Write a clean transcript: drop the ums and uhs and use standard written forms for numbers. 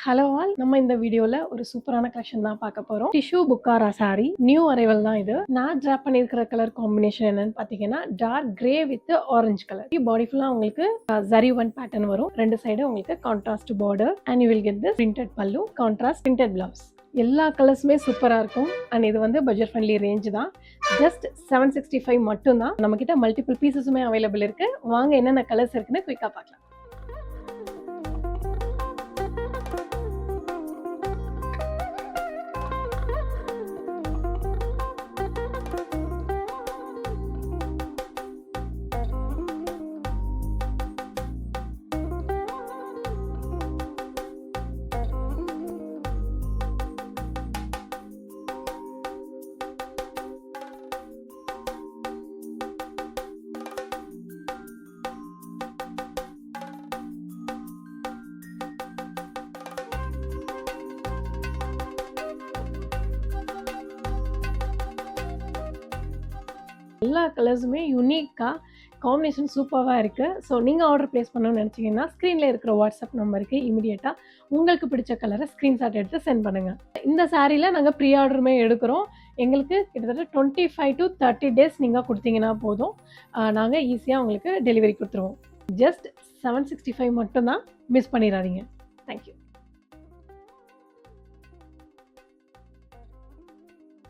Hello all, நம்ம இந்த வீடியோல ஒரு சூப்பரான கலெக்ஷன் தான் பார்க்க போறோம். டிஷ்யூ புக்காரா சாரி நியூ அரைவல் தான் இது. நான் டிராப் பண்ணியிருக்கிற கலர் காம்பினேஷன் என்னன்னு பார்த்தீங்கன்னா dark grey with orange colour. Body ஃபுல்லா உங்களுக்கு ஜரி ஒன் பேட்டர்ன் வரும். ரெண்டு சைடு உங்களுக்கு contrast border and you will get this printed pallu, contrast printed blouse. எல்லா கலர்ஸுமே சூப்பராக இருக்கும் அண்ட் இது வந்து பட்ஜெட் ஃப்ரெண்ட்லி ரேஞ்ச் தான். ஜஸ்ட் 765 மட்டும்தான். நம்ம கிட்ட மல்டிபிள் பீசஸுமே அவைலபிள் இருக்கு. வாங்க என்னென்ன கலர்ஸ் இருக்குன்னு குயிக்காக பார்க்கலாம். எல்லா கலர்ஸுமே யூனிக்காக காம்பினேஷன் சூப்பராக இருக்குது. ஸோ நீங்கள் ஆர்டர் ப்ளேஸ் பண்ணணும்னு நினச்சிங்கன்னா ஸ்க்ரீனில் இருக்கிற வாட்ஸ்அப் நம்பருக்கு இமீடியட்டாக உங்களுக்கு பிடிச்ச கலரை ஸ்க்ரீன்ஷாட் எடுத்து சென்ட் பண்ணுங்கள். இந்த சாரியில் நாங்கள் ப்ரீ ஆர்டருமே எடுக்கிறோம். எங்களுக்கு கிட்டத்தட்ட 25 to 30 days நீங்கள் கொடுத்தீங்கன்னா போதும், நாங்கள் ஈஸியாக உங்களுக்கு டெலிவரி கொடுத்துருவோம். ஜஸ்ட் 765 மட்டும்தான், மிஸ் பண்ணிடாதீங்க. தேங்க்யூ.